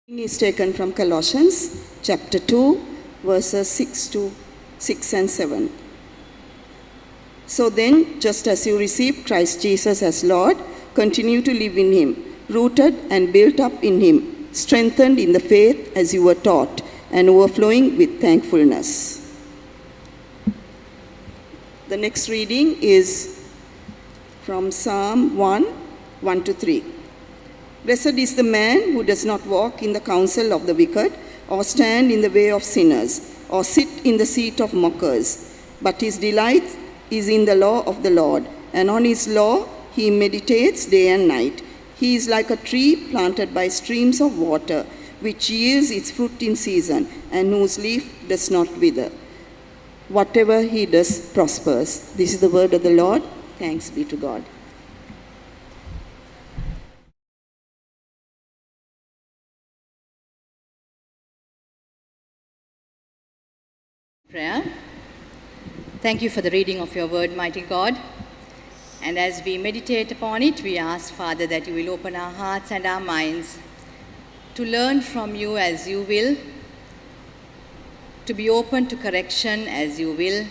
Is taken from Colossians chapter 2, verses 6 and 7. So then, just as you received Christ Jesus as Lord, continue to live in him, rooted and built up in him, strengthened in the faith as you were taught, and overflowing with thankfulness. The next reading is from Psalm 1 to 3. Blessed is the man who does not walk in the counsel of the wicked, or stand in the way of sinners, or sit in the seat of mockers. But his delight is in the law of the Lord, and on his law he meditates day and night. He is like a tree planted by streams of water, which yields its fruit in season, and whose leaf does not wither. Whatever he does prospers. This is the word of the Lord. Thanks be to God. Prayer. Thank you for the reading of your word, mighty God. And as we meditate upon it, we ask, Father, that you will open our hearts and our minds to learn from you as you will, to be open to correction as you will,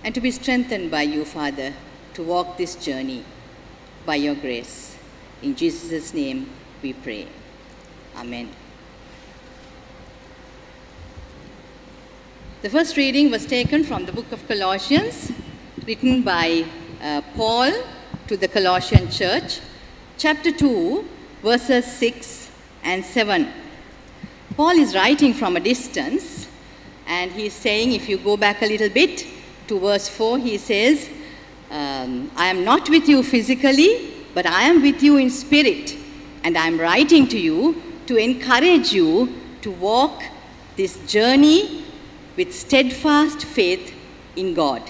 and to be strengthened by you, Father, to walk this journey by your grace. In Jesus' name we pray. Amen. The first reading was taken from the book of Colossians, written by Paul to the Colossian church, chapter 2, verses 6 and 7. Paul is writing from a distance, and he is saying, if you go back a little bit to verse 4, he says, I am not with you physically, but I am with you in spirit, and I am writing to you to encourage you to walk this journey with steadfast faith in God.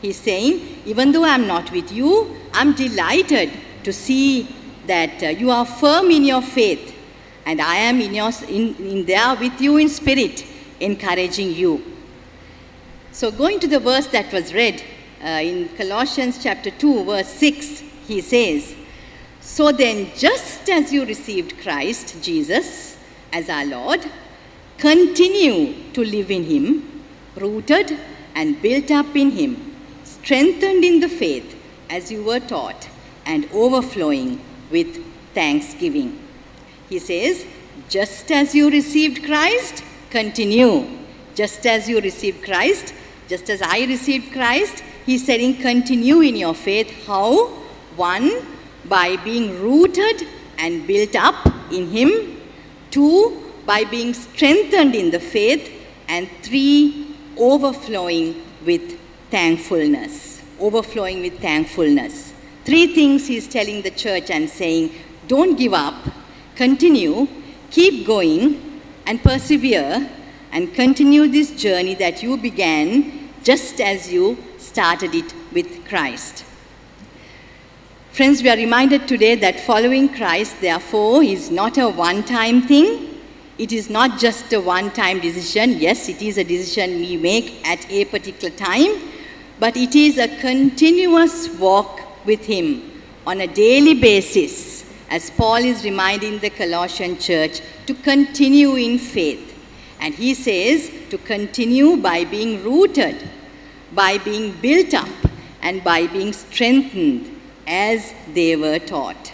He's saying, even though I'm not with you, I'm delighted to see that you are firm in your faith, and I am in there with you in spirit, encouraging you. So going to the verse that was read in Colossians chapter 2, verse 6, he says, so then, just as you received Christ Jesus as our Lord, continue to live in him, rooted and built up in him, strengthened in the faith as you were taught, and overflowing with thanksgiving. He says, just as you received Christ, continue. Just as you received Christ, just as I received Christ, he's saying continue in your faith. How? 1, by being rooted and built up in him. 2, by being strengthened in the faith. And 3, overflowing with thankfulness. Overflowing with thankfulness. 3 things he's telling the church and saying, don't give up, continue, keep going, and persevere, and continue this journey that you began just as you started it with Christ. Friends, we are reminded today that following Christ, therefore, is not a one-time thing. It is not just a one-time decision. Yes, it is a decision we make at a particular time, but it is a continuous walk with him on a daily basis, as Paul is reminding the Colossian church to continue in faith. And he says to continue by being rooted, by being built up, and by being strengthened as they were taught.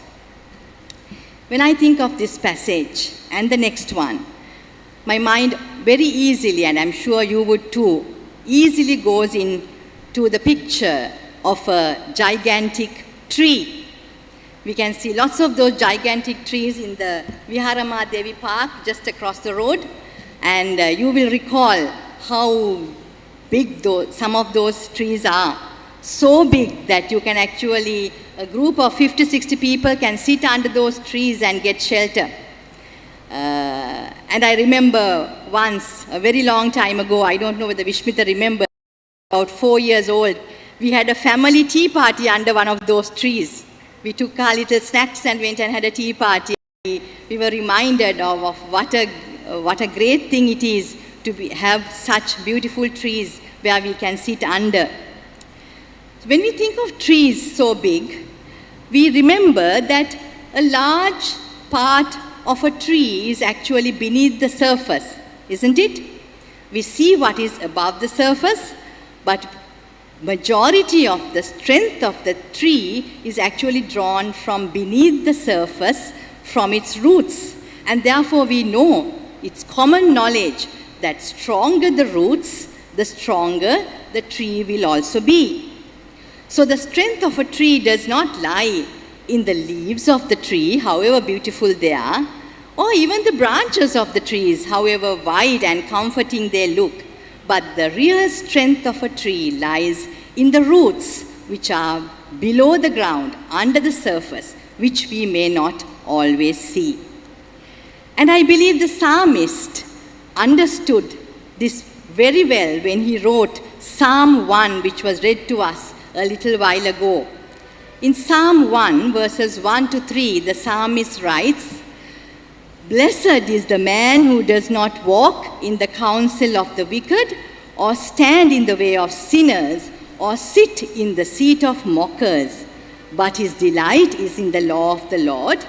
When I think of this passage and the next one, my mind very easily, and I'm sure you would too, easily goes into the picture of a gigantic tree. We can see lots of those gigantic trees in the Viharama Devi Park just across the road, and you will recall how big some of those trees are. So big that you can actually, a group of 50-60 people can sit under those trees and get shelter. And I remember once, a very long time ago, I don't know whether Vishmita remembers, about 4 years old, we had a family tea party under one of those trees. We took our little snacks and went and had a tea party. We were reminded of what a great thing it is to have such beautiful trees where we can sit under. When we think of trees so big, we remember that a large part of a tree is actually beneath the surface, isn't it? We see what is above the surface, but majority of the strength of the tree is actually drawn from beneath the surface, from its roots. And therefore we know, it's common knowledge, that stronger the roots, the stronger the tree will also be. So the strength of a tree does not lie in the leaves of the tree, however beautiful they are, or even the branches of the trees, however wide and comforting they look. But the real strength of a tree lies in the roots, which are below the ground, under the surface, which we may not always see. And I believe the psalmist understood this very well when he wrote Psalm 1, which was read to us a little while ago. In Psalm 1, verses 1 to 3, the psalmist writes, "Blessed is the man who does not walk in the counsel of the wicked, or stand in the way of sinners, or sit in the seat of mockers. But his delight is in the law of the Lord,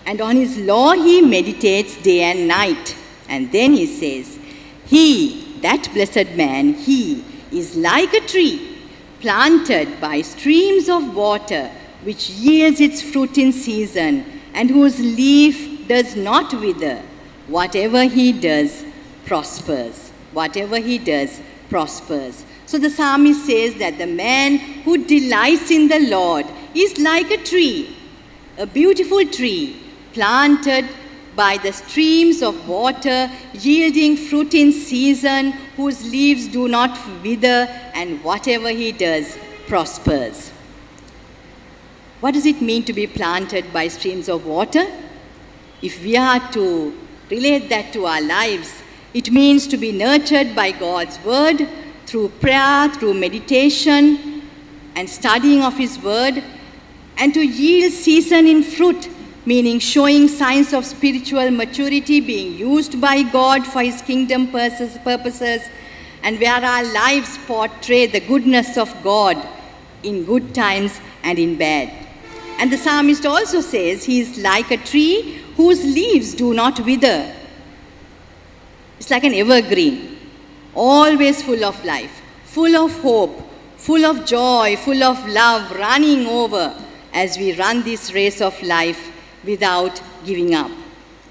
and on his law he meditates day and night." And then he says, "He, that blessed man, he is like a tree planted by streams of water, which yields its fruit in season, and whose leaf does not wither. Whatever he does prospers." Whatever he does prospers. So the psalmist says that the man who delights in the Lord is like a tree, a beautiful tree, planted by the streams of water, yielding fruit in season, whose leaves do not wither, and whatever he does prospers. What does it mean to be planted by streams of water? If we are to relate that to our lives, it means to be nurtured by God's word through prayer, through meditation and studying of his word, and to yield season in fruit, meaning showing signs of spiritual maturity, being used by God for his kingdom purposes, and where our lives portray the goodness of God in good times and in bad. And the psalmist also says he is like a tree whose leaves do not wither. It's like an evergreen, always full of life, full of hope, full of joy, full of love, running over as we run this race of life without giving up.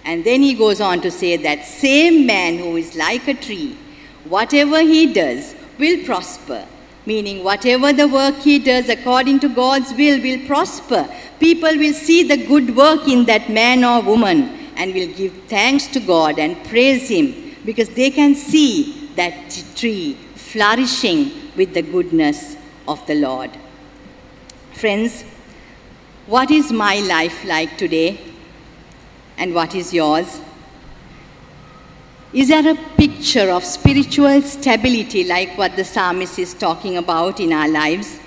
And then he goes on to say that same man who is like a tree, whatever he does will prosper, meaning whatever the work he does according to God's will prosper. People will see the good work in that man or woman and will give thanks to God and praise him, because they can see that tree flourishing with the goodness of the Lord. Friends, what is my life like today? And what is yours? Is there a picture of spiritual stability like what the psalmist is talking about in our lives?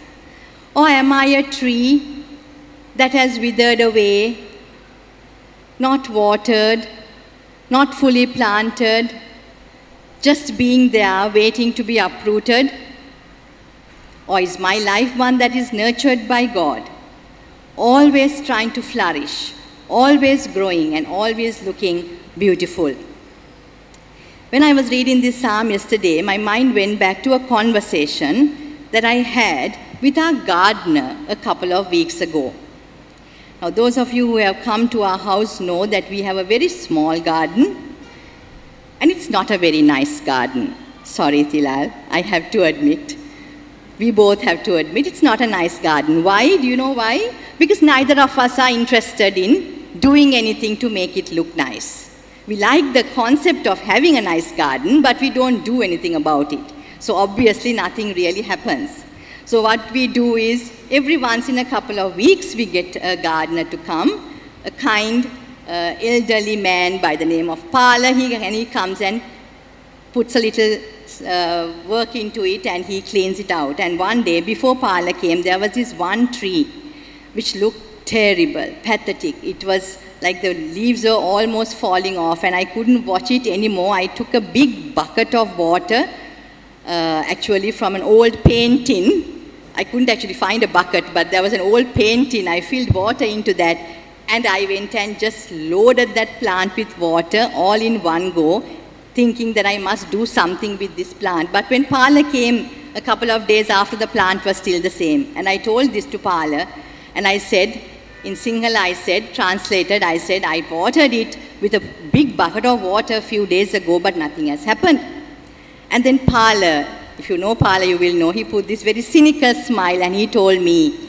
Or am I a tree that has withered away, not watered, not fully planted, just being there waiting to be uprooted? Or is my life one that is nurtured by God, always trying to flourish, always growing and always looking beautiful? When I was reading this psalm yesterday, my mind went back to a conversation that I had with our gardener a couple of weeks ago. Now, those of you who have come to our house know that we have a very small garden, and it's not a very nice garden. Sorry, Tilal, I have to admit. We both have to admit it's not a nice garden. Why? Do you know why? Because neither of us are interested in doing anything to make it look nice. We like the concept of having a nice garden, but we don't do anything about it. So obviously nothing really happens. So what we do is, every once in a couple of weeks, we get a gardener to come, a kind elderly man by the name of Pala. He comes and puts a little work into it, and he cleans it out. And one day, before Pala came, there was this one tree which looked terrible, pathetic. It was like the leaves were almost falling off, and I couldn't watch it anymore. I took a big bucket of water, actually from an old paint tin. I couldn't actually find a bucket, but there was an old paint tin. I filled water into that, And I went and just loaded that plant with water all in one go, thinking that I must do something with this plant. But when Pala came a couple of days after, the plant was still the same. And I told this to Pala, and I said, in Sinhala I said, translated, I said, I watered it with a big bucket of water a few days ago, but nothing has happened. And then Pala, if you know Pala, you will know, he put this very cynical smile and he told me,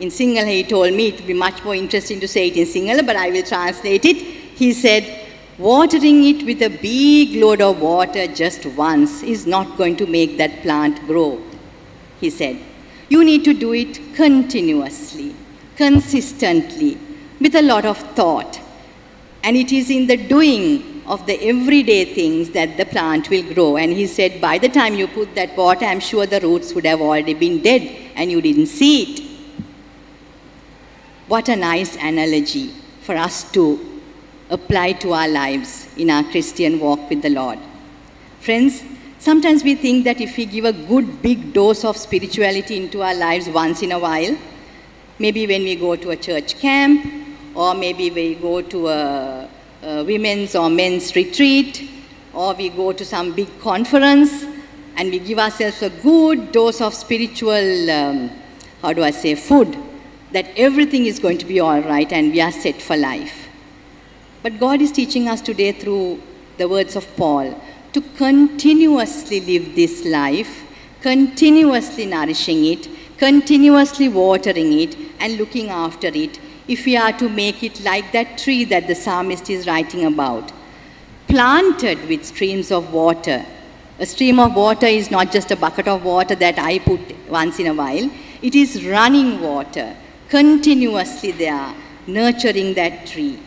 in Sinhala he told me, it would be much more interesting to say it in Sinhala, but I will translate it. He said, watering it with a big load of water just once is not going to make that plant grow. He said, you need to do it continuously, consistently, with a lot of thought. And it is in the doing of the everyday things that the plant will grow. And he said, by the time you put that water, I'm sure the roots would have already been dead and you didn't see it. What a nice analogy for us to apply to our lives in our Christian walk with the Lord. Friends, sometimes we think that if we give a good big dose of spirituality into our lives once in a while, maybe when we go to a church camp, or maybe we go to a women's or men's retreat, or we go to some big conference, and we give ourselves a good dose of spiritual, food, that everything is going to be all right and we are set for life. But God is teaching us today through the words of Paul to continuously live this life, continuously nourishing it, continuously watering it and looking after it, if we are to make it like that tree that the psalmist is writing about, planted with streams of water. A stream of water is not just a bucket of water that I put once in a while. It is running water, continuously there, nurturing that tree.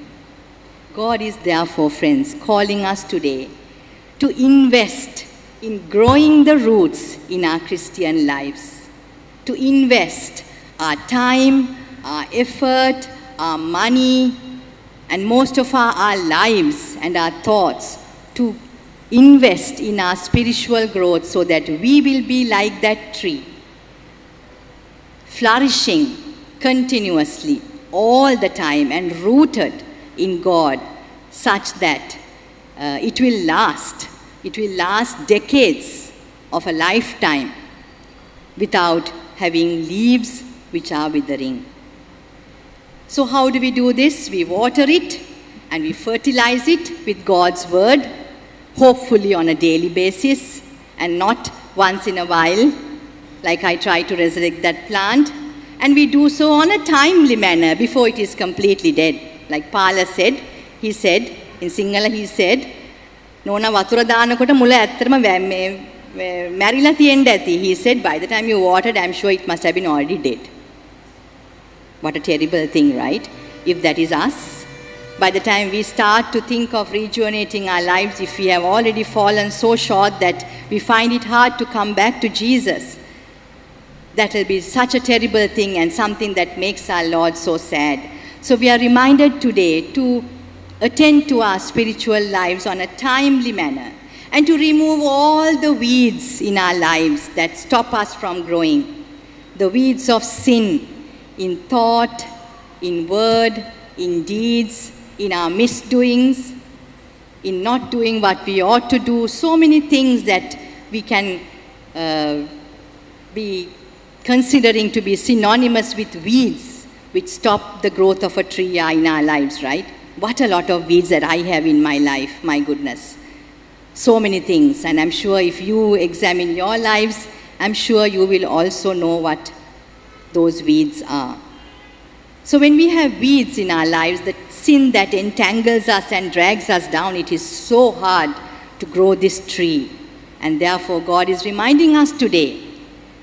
God is therefore, friends, calling us today to invest in growing the roots in our Christian lives, to invest our time, our effort, our money, and most of our lives and our thoughts to invest in our spiritual growth so that we will be like that tree, flourishing continuously all the time and rooted in God, such that it will last decades of a lifetime without having leaves which are withering. So how do we do this? We water it and we fertilize it with God's word, hopefully on a daily basis and not once in a while, like I try to resurrect that plant. And we do so on a timely manner before it is completely dead. Like Pala said, he said, in Sinhala he said, Nona wathura danakota mula ඇත්තටම මැරිලා තියෙන්න ඇති. He said, by the time you watered, I'm sure it must have been already dead. What a terrible thing, right? If that is us, by the time we start to think of rejuvenating our lives, if we have already fallen so short that we find it hard to come back to Jesus, that will be such a terrible thing and something that makes our Lord so sad. So we are reminded today to attend to our spiritual lives on a timely manner and to remove all the weeds in our lives that stop us from growing. The weeds of sin in thought, in word, in deeds, in our misdoings, in not doing what we ought to do, so many things that we can be considering to be synonymous with weeds which stop the growth of a tree in our lives, right? What a lot of weeds that I have in my life, my goodness. So many things, and I'm sure if you examine your lives, I'm sure you will also know what those weeds are. So when we have weeds in our lives, the sin that entangles us and drags us down, it is so hard to grow this tree. And therefore God is reminding us today,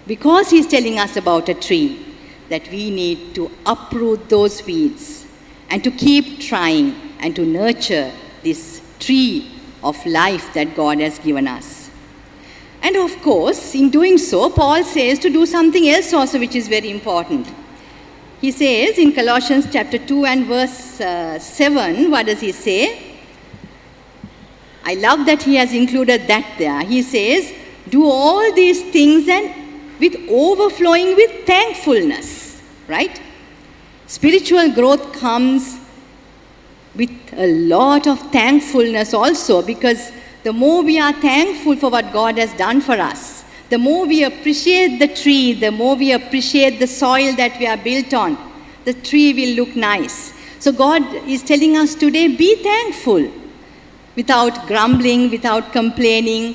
because He's telling us about a tree, that we need to uproot those weeds and to keep trying and to nurture this tree of life that God has given us. And of course, in doing so, Paul says to do something else also which is very important. He says in Colossians chapter 2 and verse 7, what does he say? I love that he has included that there. He says, do all these things and with overflowing with thankfulness, right? Spiritual growth comes with a lot of thankfulness also, because the more we are thankful for what God has done for us, the more we appreciate the tree, the more we appreciate the soil that we are built on, the tree will look nice. So God is telling us today, be thankful without grumbling, without complaining,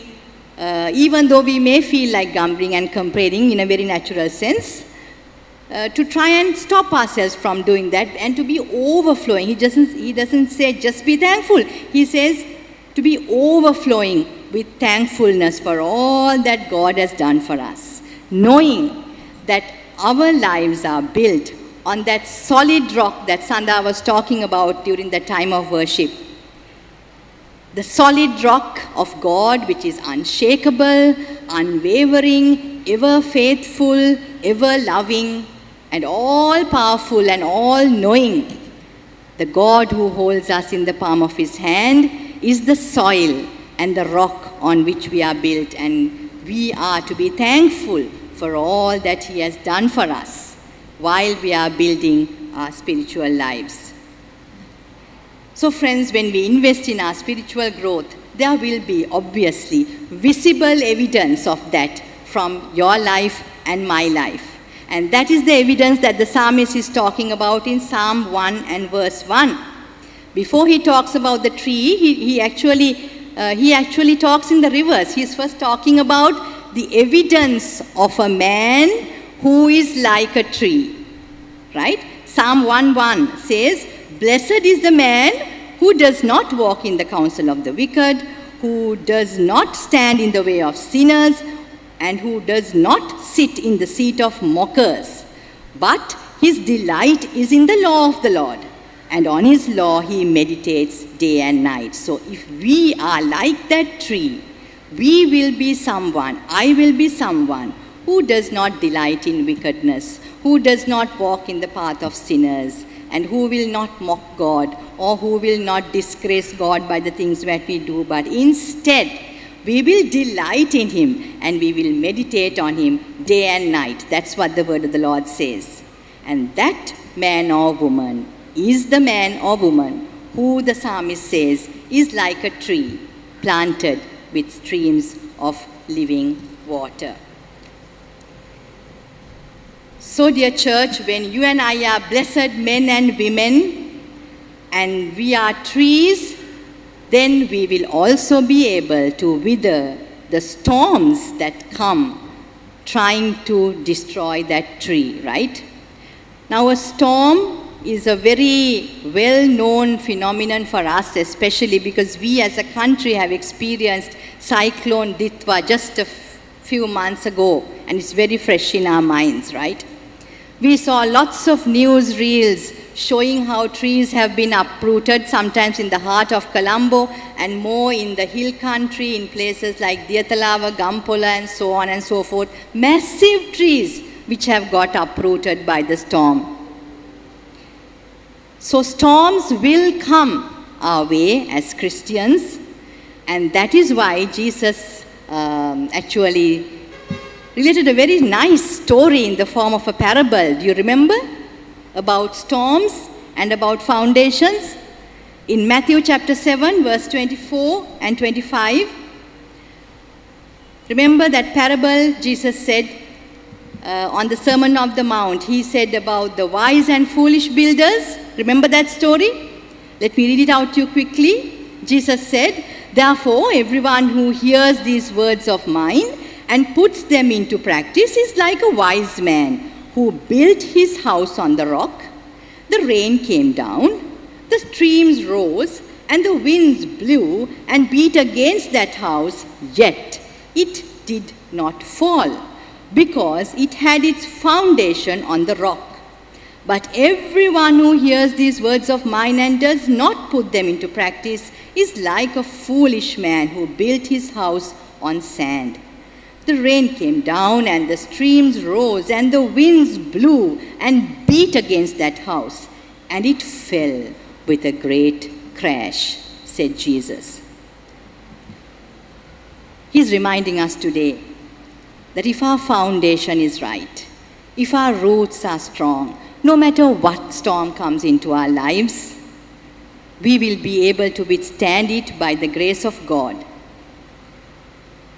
even though we may feel like grumbling and complaining in a very natural sense, to try and stop ourselves from doing that and to be overflowing. He doesn't say just be thankful. He says to be overflowing with thankfulness for all that God has done for us, knowing that our lives are built on that solid rock that Sanda was talking about during the time of worship. The solid rock of God, which is unshakable, unwavering, ever faithful, ever loving, and all powerful and all knowing. The God who holds us in the palm of his hand is the soil and the rock on which we are built, and we are to be thankful for all that he has done for us while we are building our spiritual lives. So friends, when we invest in our spiritual growth, there will be obviously visible evidence of that from your life and my life. And that is the evidence that the psalmist is talking about in Psalm 1 and verse 1. Before he talks about the tree, he actually talks in the reverse. He's first talking about the evidence of a man who is like a tree, right? Psalm 1:1 says, "Blessed is the man who does not walk in the counsel of the wicked, who does not stand in the way of sinners, and who does not sit in the seat of mockers. But his delight is in the law of the Lord, and on his law he meditates day and night." So if we are like that tree, we will be someone, I will be someone who does not delight in wickedness, who does not walk in the path of sinners, and who will not mock God, or who will not disgrace God by the things that we do, but instead we will delight in him and we will meditate on him day and night. That's what the word of the Lord says. And that man or woman is the man or woman who the psalmist says is like a tree planted with streams of living water. So dear church, when you and I are blessed men and women and we are trees, then we will also be able to wither the storms that come trying to destroy that tree, right? Now a storm is a very well-known phenomenon for us, especially because we as a country have experienced Cyclone Ditwa just a few months ago, and it's very fresh in our minds, right? We saw lots of news reels showing how trees have been uprooted, sometimes in the heart of Colombo and more in the hill country in places like Diyatalava, Gampola and so on and so forth. Massive trees which have got uprooted by the storm. So storms will come our way as Christians, and that is why Jesus actually related a very nice story in the form of a parable. Do you remember? About storms and about foundations. In Matthew chapter 7, verse 24 and 25. Remember that parable Jesus said on the Sermon on the Mount. He said about the wise and foolish builders. Remember that story? Let me read it out to you quickly. Jesus said, "Therefore, everyone who hears these words of mine and puts them into practice is like a wise man who built his house on the rock. The rain came down, the streams rose, and the winds blew and beat against that house, yet it did not fall, because it had its foundation on the rock. But everyone who hears these words of mine and does not put them into practice is like a foolish man who built his house on sand. The rain came down and the streams rose and the winds blew and beat against that house, and it fell with a great crash," said Jesus. He's reminding us today that if our foundation is right, if our roots are strong, no matter what storm comes into our lives, we will be able to withstand it by the grace of God.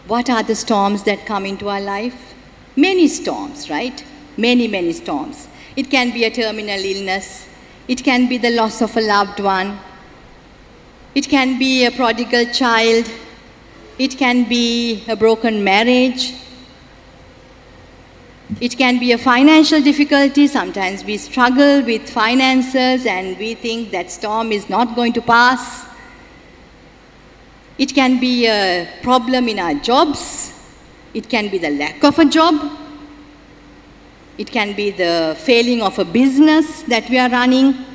What are the storms that come into our life? Many storms, right? Many, many storms. It can be a terminal illness. It can be the loss of a loved one. It can be a prodigal child. It can be a broken marriage. It can be a financial difficulty. Sometimes we struggle with finances and we think that storm is not going to pass. It can be a problem in our jobs. It can be the lack of a job. It can be the failing of a business that we are running.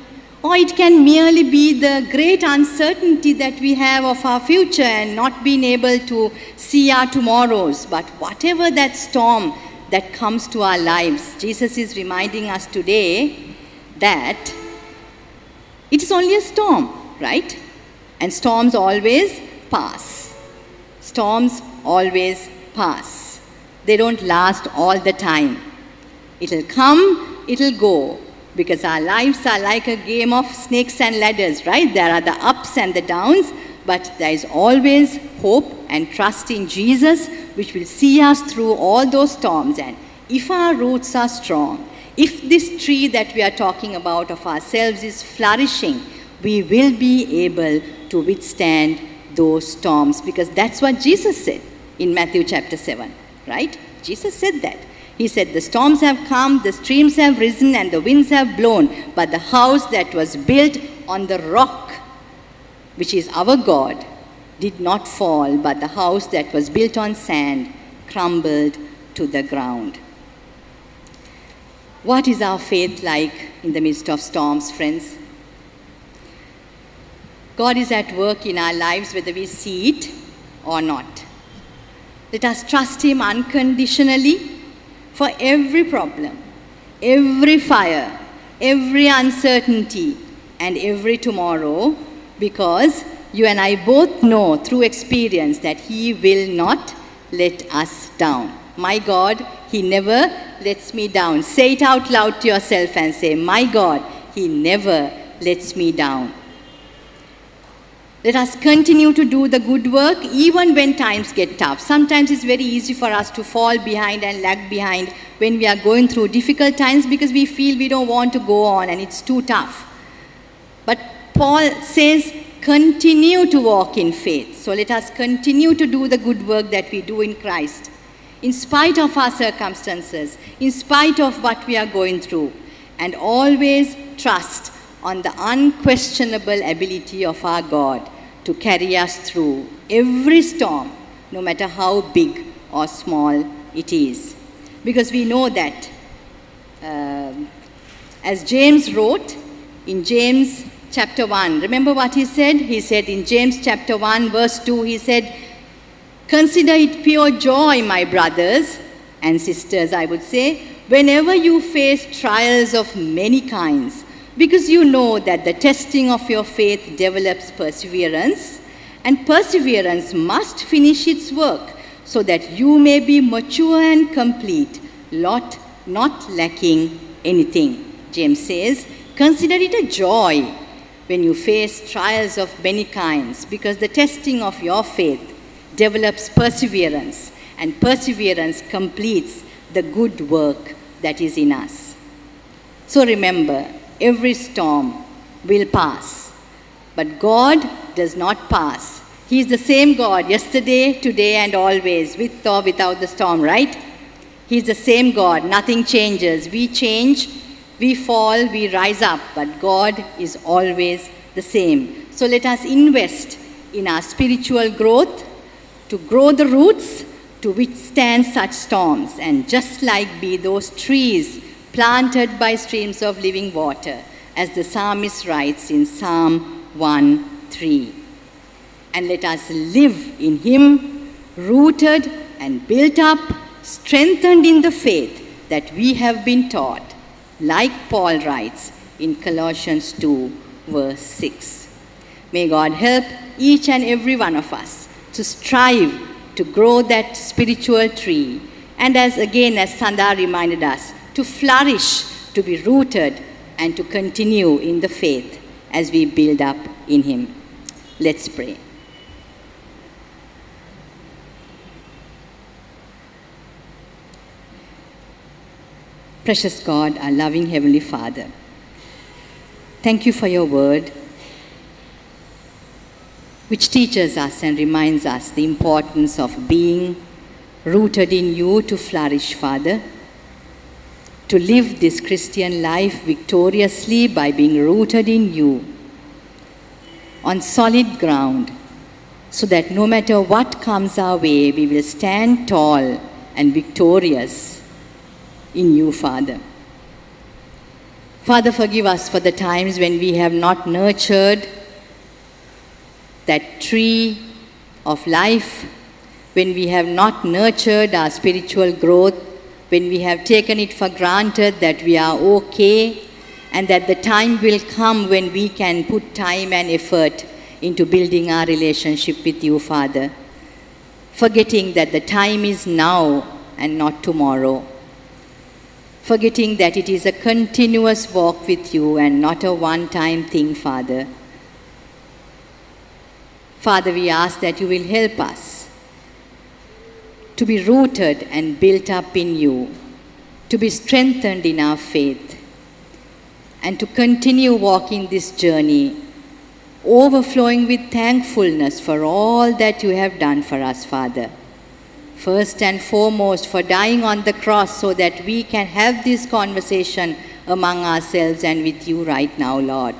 Or it can merely be the great uncertainty that we have of our future and not being able to see our tomorrows. But whatever that storm that comes to our lives, Jesus is reminding us today that it is only a storm, right? And storms always pass. Storms always pass. They don't last all the time. It'll come, it'll go. Because our lives are like a game of snakes and ladders, right? There are the ups and the downs, but there is always hope and trust in Jesus, which will see us through all those storms. And if our roots are strong, if this tree that we are talking about of ourselves is flourishing, we will be able to withstand those storms, because that's what Jesus said in Matthew chapter 7, right? Jesus said that. He said, the storms have come, the streams have risen, and the winds have blown, but the house that was built on the rock, which is our God, did not fall, but the house that was built on sand crumbled to the ground. What is our faith like in the midst of storms, friends? God is at work in our lives whether we see it or not. Let us trust Him unconditionally for every problem, every fire, every uncertainty, and every tomorrow, because you and I both know through experience that He will not let us down. My God, He never lets me down. Say it out loud to yourself and say, my God, He never lets me down. Let us continue to do the good work even when times get tough. Sometimes it's very easy for us to fall behind and lag behind when we are going through difficult times because we feel we don't want to go on and it's too tough. But Paul says, continue to walk in faith. So let us continue to do the good work that we do in Christ, in spite of our circumstances, in spite of what we are going through, and always trust on the unquestionable ability of our God to carry us through every storm, no matter how big or small it is. Because we know that, as James wrote in James chapter 1, remember what he said? He said in James chapter 1, verse 2, he said, consider it pure joy, my brothers and sisters, I would say, whenever you face trials of many kinds, because you know that the testing of your faith develops perseverance, and perseverance must finish its work, so that you may be mature and complete, not lacking anything. James says, consider it a joy when you face trials of many kinds, because the testing of your faith develops perseverance, and perseverance completes the good work that is in us. So remember, every storm will pass, but God does not pass. He is the same God yesterday, today, and always, with or without the storm, right? He is the same God. Nothing changes. We change, we fall, we rise up, but God is always the same. So let us invest in our spiritual growth to grow the roots to withstand such storms, and just like be those trees planted by streams of living water, as the psalmist writes in Psalm 1:3. And let us live in Him, rooted and built up, strengthened in the faith that we have been taught, like Paul writes in Colossians 2, verse 6. May God help each and every one of us to strive to grow that spiritual tree, and as Sandha reminded us, to flourish, to be rooted, and to continue in the faith as we build up in Him. Let's pray. Precious God, our loving Heavenly Father, thank you for your word, which teaches us and reminds us the importance of being rooted in you to flourish, Father, to live this Christian life victoriously by being rooted in you on solid ground, so that no matter what comes our way, we will stand tall and victorious in you, Father. Father, forgive us for the times when we have not nurtured that tree of life, when we have not nurtured our spiritual growth, when we have taken it for granted that we are okay, and that the time will come when we can put time and effort into building our relationship with you, Father, forgetting that the time is now and not tomorrow, forgetting that it is a continuous walk with you and not a one-time thing, Father. Father, we ask that you will help us to be rooted and built up in you, to be strengthened in our faith, and to continue walking this journey, overflowing with thankfulness for all that you have done for us, Father. First and foremost, for dying on the cross so that we can have this conversation among ourselves and with you right now, Lord.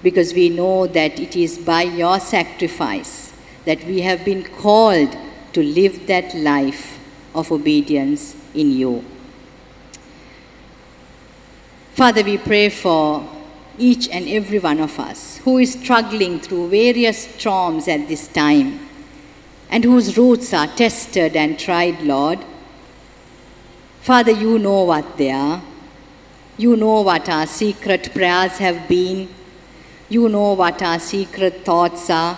Because we know that it is by your sacrifice that we have been called to live that life of obedience in you. Father, we pray for each and every one of us who is struggling through various storms at this time and whose roots are tested and tried, Lord. Father, you know what they are. You know what our secret prayers have been. You know what our secret thoughts are.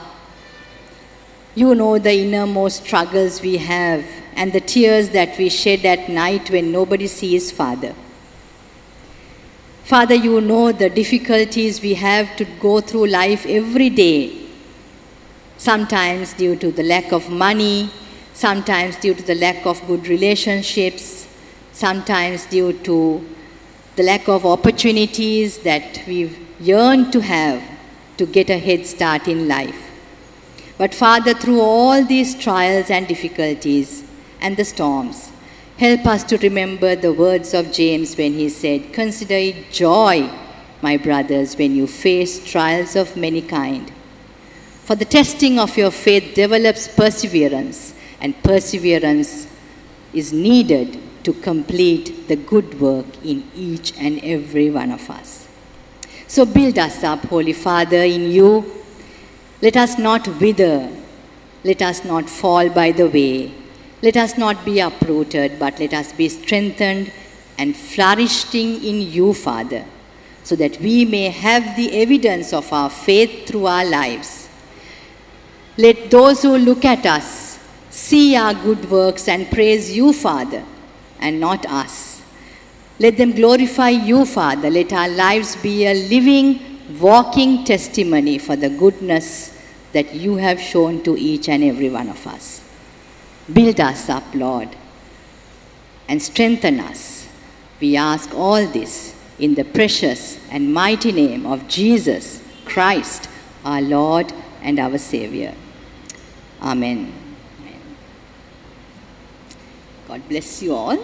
You know the innermost struggles we have and the tears that we shed at night when nobody sees, Father. Father, you know the difficulties we have to go through life every day, sometimes due to the lack of money, sometimes due to the lack of good relationships, sometimes due to the lack of opportunities that we yearn to have to get a head start in life. But Father, through all these trials and difficulties and the storms, help us to remember the words of James when he said, "Consider it joy, my brothers, when you face trials of many kind. For the testing of your faith develops perseverance, and perseverance is needed to complete the good work in each and every one of us." So build us up, Holy Father, in you. Let us not wither. Let us not fall by the way. Let us not be uprooted, but let us be strengthened and flourishing in you, Father, so that we may have the evidence of our faith through our lives. Let those who look at us see our good works and praise you, Father, and not us. Let them glorify you, Father. Let our lives be a living, walking testimony for the goodness that you have shown to each and every one of us. Build us up, Lord, and strengthen us. We ask all this in the precious and mighty name of Jesus Christ, our Lord and our Savior. Amen. Amen. God bless you all.